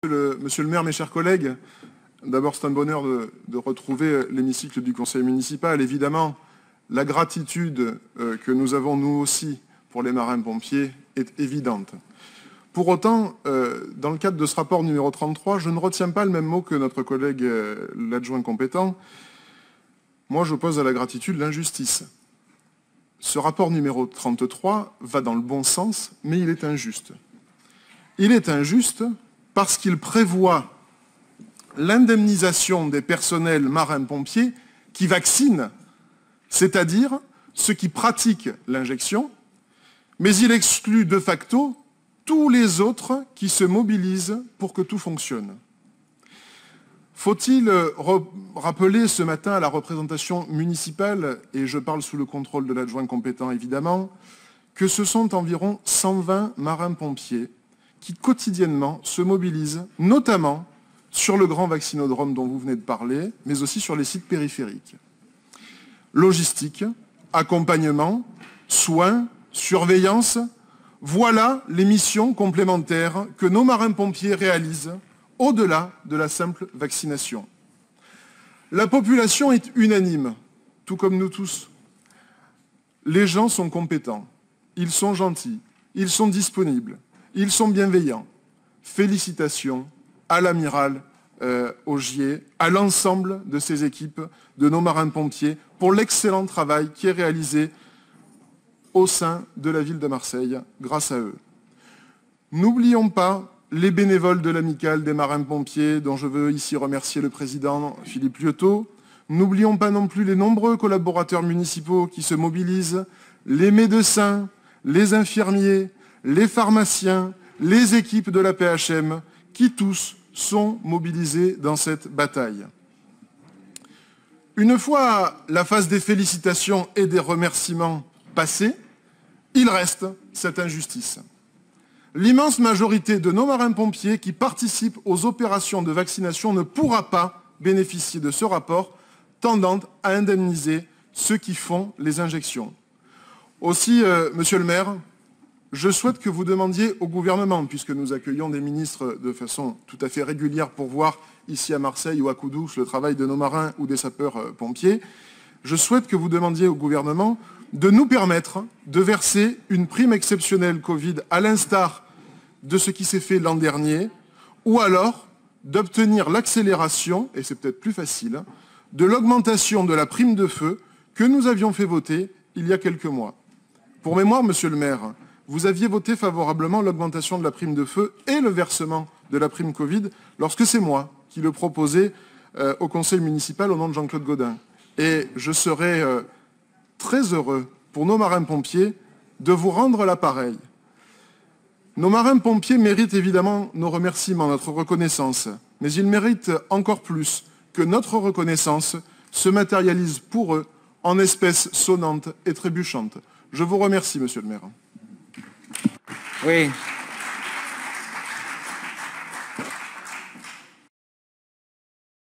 Monsieur le maire, mes chers collègues, d'abord c'est un bonheur de retrouver l'hémicycle du conseil municipal. Évidemment, la gratitude que nous avons nous aussi pour les marins-pompiers est évidente. Pour autant, dans le cadre de ce rapport numéro 33, je ne retiens pas le même mot que notre collègue l'adjoint compétent. Moi, j'oppose à la gratitude l'injustice. Ce rapport numéro 33 va dans le bon sens, mais il est injuste. Il est injuste parce qu'il prévoit l'indemnisation des personnels marins-pompiers qui vaccinent, c'est-à-dire ceux qui pratiquent l'injection, mais il exclut de facto tous les autres qui se mobilisent pour que tout fonctionne. Faut-il rappeler ce matin à la représentation municipale, et je parle sous le contrôle de l'adjoint compétent évidemment, que ce sont environ 120 marins-pompiers qui quotidiennement se mobilisent, notamment sur le grand vaccinodrome dont vous venez de parler, mais aussi sur les sites périphériques. Logistique, accompagnement, soins, surveillance, voilà les missions complémentaires que nos marins-pompiers réalisent au-delà de la simple vaccination. La population est unanime, tout comme nous tous. Les gens sont compétents, ils sont gentils, ils sont disponibles, ils sont bienveillants. Félicitations à l'amiral Augier, à l'ensemble de ces équipes, de nos marins-pompiers, pour l'excellent travail qui est réalisé au sein de la ville de Marseille, grâce à eux. N'oublions pas les bénévoles de l'amicale des marins-pompiers, dont je veux ici remercier le président Philippe Liotto. N'oublions pas non plus les nombreux collaborateurs municipaux qui se mobilisent, les médecins, les infirmiers, les pharmaciens, les équipes de la PHM, qui tous sont mobilisés dans cette bataille. Une fois la phase des félicitations et des remerciements passée, il reste cette injustice. L'immense majorité de nos marins-pompiers qui participent aux opérations de vaccination ne pourra pas bénéficier de ce rapport tendant à indemniser ceux qui font les injections. Aussi, monsieur le maire, je souhaite que vous demandiez au gouvernement, puisque nous accueillons des ministres de façon tout à fait régulière pour voir ici à Marseille ou à Coudouce le travail de nos marins ou des sapeurs-pompiers, je souhaite que vous demandiez au gouvernement de nous permettre de verser une prime exceptionnelle Covid à l'instar de ce qui s'est fait l'an dernier, ou alors d'obtenir l'accélération, et c'est peut-être plus facile, de l'augmentation de la prime de feu que nous avions fait voter il y a quelques mois. Pour mémoire, monsieur le maire, vous aviez voté favorablement l'augmentation de la prime de feu et le versement de la prime Covid lorsque c'est moi qui le proposais au conseil municipal au nom de Jean-Claude Gaudin. Et je serais très heureux pour nos marins-pompiers de vous rendre l'appareil. Nos marins-pompiers méritent évidemment nos remerciements, notre reconnaissance, mais ils méritent encore plus que notre reconnaissance se matérialise pour eux en espèces sonnantes et trébuchantes. Je vous remercie, monsieur le maire. Oui.